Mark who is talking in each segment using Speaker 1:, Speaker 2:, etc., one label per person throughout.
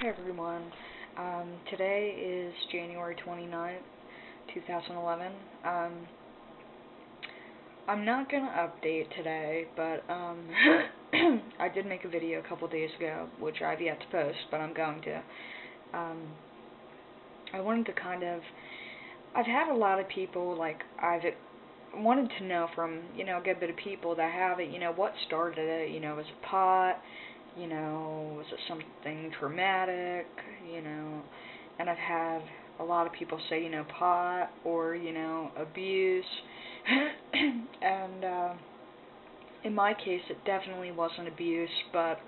Speaker 1: Hey everyone, today is January 29th, 2011. I'm not gonna update today, but I did make a video a couple days ago, which I've yet to post, but I'm going to. Um, I wanted to I've had a lot of people, I've wanted to know from, a good bit of people that have it, what started it, was it pot, was it something traumatic, and I've had a lot of people say, pot or, abuse, and, in my case, it definitely wasn't abuse, but,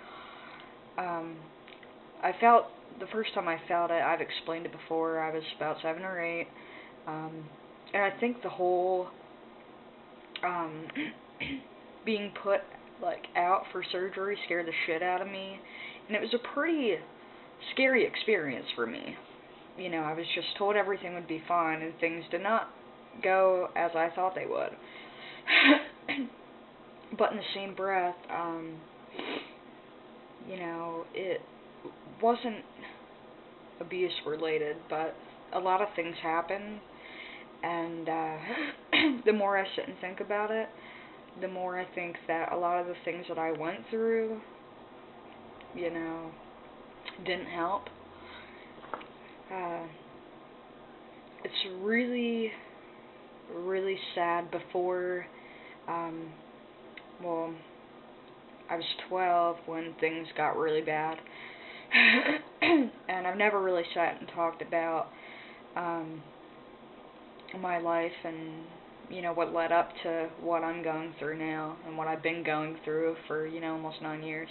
Speaker 1: I felt, the first time I felt it, I've explained it before, I was about 7 or 8, and I think the whole, being put, out for surgery scared the shit out of me, and it was a pretty scary experience for me. I was just told everything would be fine, and things did not go as I thought they would. But in the same breath, it wasn't abuse related, but a lot of things happened, and the more I sit and think about it, the more I think that a lot of the things that I went through, didn't help. It's really, really sad. Before, well, I was 12 when things got really bad, and I've never really sat and talked about my life and what led up to what I'm going through now and what I've been going through for almost 9 years.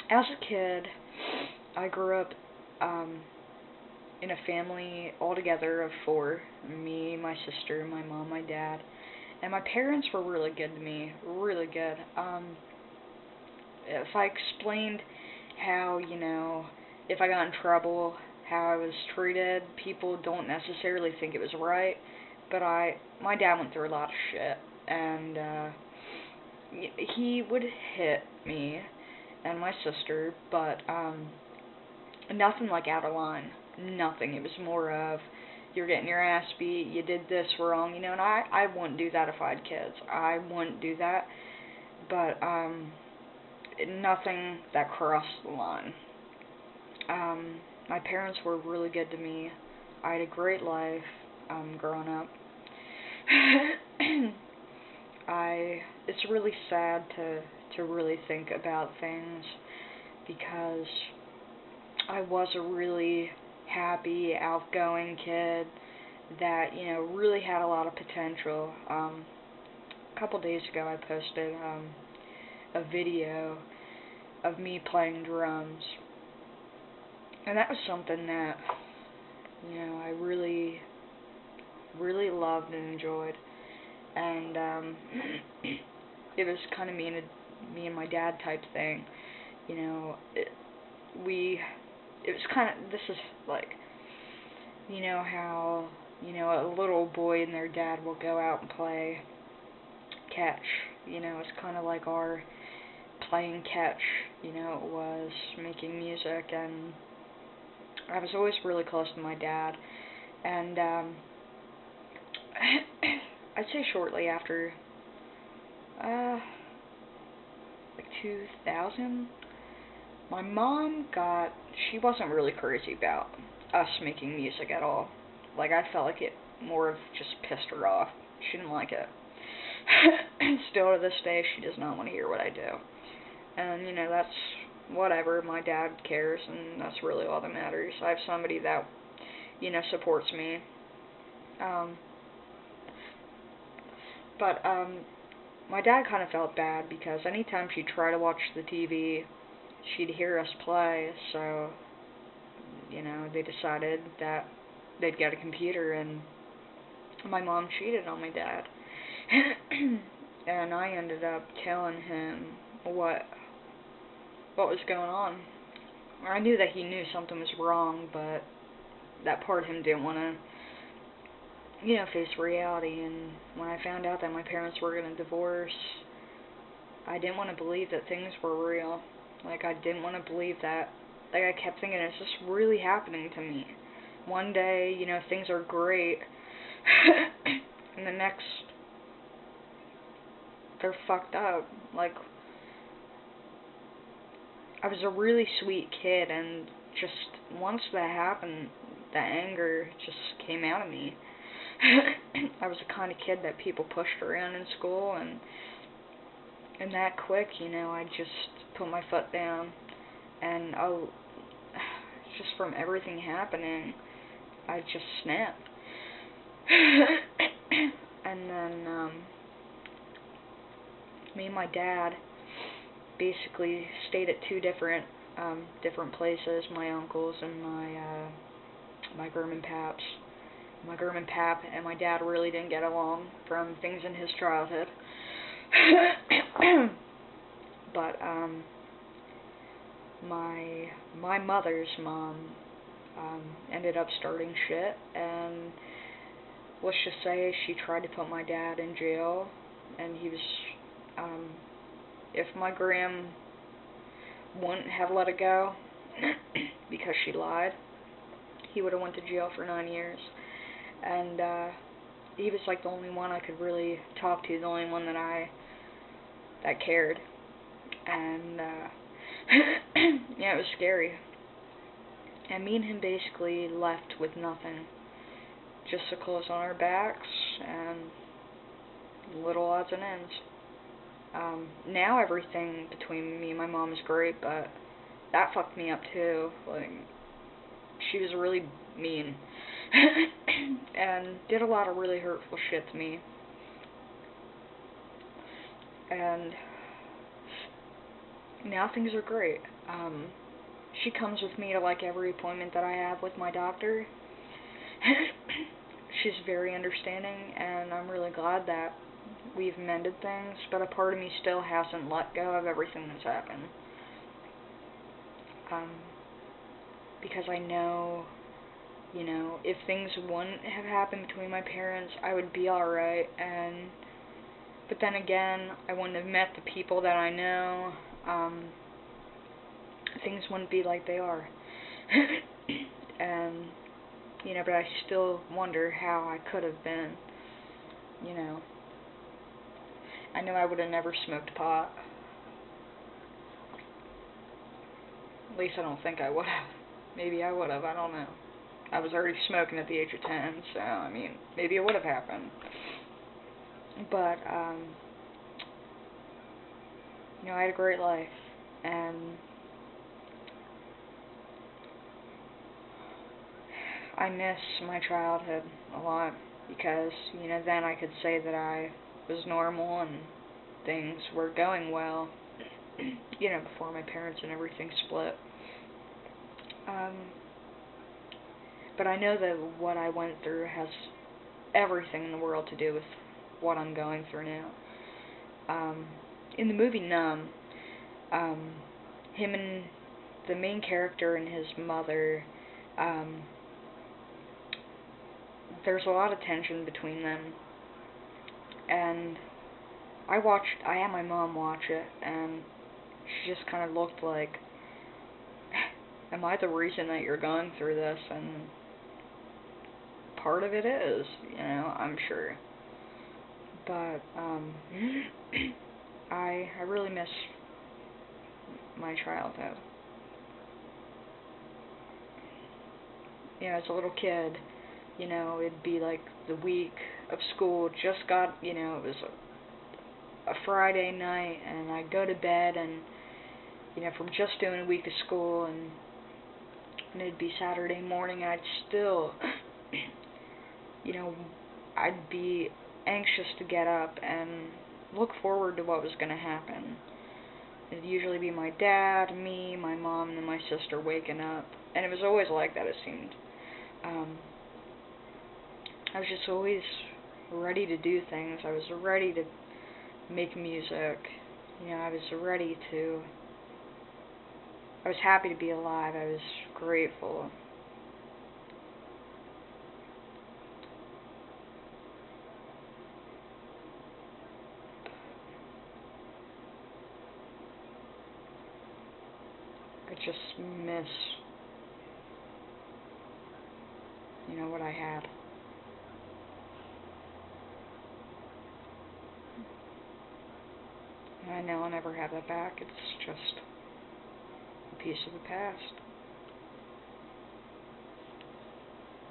Speaker 1: As a kid, I grew up in a family altogether of 4: me, my sister, my mom, my dad, and my parents were really good to me, really good. If I explained how, if I got in trouble, how I was treated, people don't necessarily think it was right, but my dad went through a lot of shit, and he would hit me and my sister, but nothing like out of line, nothing. It was more of, you're getting your ass beat, you did this wrong, and I wouldn't do that if I had kids. I wouldn't do that, but nothing that crossed the line. My parents were really good to me. I had a great life growing up. It's really sad to really think about things, because I was a really happy, outgoing kid that, really had a lot of potential. A couple days ago I posted a video of me playing drums, and that was something that, I really, really loved and enjoyed, and it was kind of me and my dad type thing. It was kind of, this is like, how, a little boy and their dad will go out and play catch. It's kind of like our playing catch, it was making music, and I was always really close to my dad, and I'd say shortly after, 2000, my mom she wasn't really crazy about us making music at all. I felt like it more of just pissed her off. She didn't like it. Still to this day, she does not want to hear what I do. And, that's whatever. My dad cares, and that's really all that matters. I have somebody that, supports me. But my dad kind of felt bad, because anytime she'd try to watch the TV, she'd hear us play, so, they decided that they'd get a computer, and my mom cheated on my dad. And I ended up telling him what was going on. I knew that he knew something was wrong, but that part of him didn't want to, face reality. And when I found out that my parents were going to divorce, I didn't want to believe that things were real. I didn't want to believe that. Like, I kept thinking, is this really happening to me? One day, things are great, and the next, they're fucked up. Like, I was a really sweet kid, and just once that happened, the anger just came out of me. I was the kind of kid that people pushed around in school, and that quick, I just put my foot down, and just from everything happening, I just snapped. And then, me and my dad basically stayed at two different places, my uncles and my grandpaps. My grandpap and my dad really didn't get along from things in his childhood. But my mother's mom ended up starting shit, and let's just say she tried to put my dad in jail, and he was, if my gram wouldn't have let it go because she lied, he would have went to jail for 9 years. And he was like the only one I could really talk to, the only one that cared. And yeah, it was scary. And me and him basically left with nothing, just the clothes on our backs and little odds and ends. Now everything between me and my mom is great, but that fucked me up too. Like, she was really mean and did a lot of really hurtful shit to me. And now things are great. She comes with me to like every appointment that I have with my doctor. She's very understanding, and I'm really glad that we've mended things, but a part of me still hasn't let go of everything that's happened. Because I know, if things wouldn't have happened between my parents, I would be alright, but then again, I wouldn't have met the people that I know. Things wouldn't be like they are. And, but I still wonder how I could have been, I know I would have never smoked pot. At least I don't think I would have. Maybe I would have, I don't know. I was already smoking at the age of 10, so, maybe it would have happened. But, I had a great life, and I miss my childhood a lot, because, then I could say that I was normal and things were going well, before my parents and everything split. But I know that what I went through has everything in the world to do with what I'm going through now. In the movie Numb, him and the main character and his mother, there's a lot of tension between them, and I had my mom watch it, and she just kind of looked like, am I the reason that you're going through this? And part of it is, I'm sure. But, I really miss my childhood. As a little kid, it'd be like the week of school just got, it was a Friday night, and I'd go to bed, and, from just doing a week of school, and it'd be Saturday morning, and I'd still, I'd be anxious to get up and look forward to what was going to happen. It'd usually be my dad, me, my mom, and then my sister waking up, and it was always like that, it seemed. I was just always ready to do things. I was ready to make music. I was happy to be alive. I was grateful. I just miss, what I had. And I know I'll never have that back. It's just a piece of the past.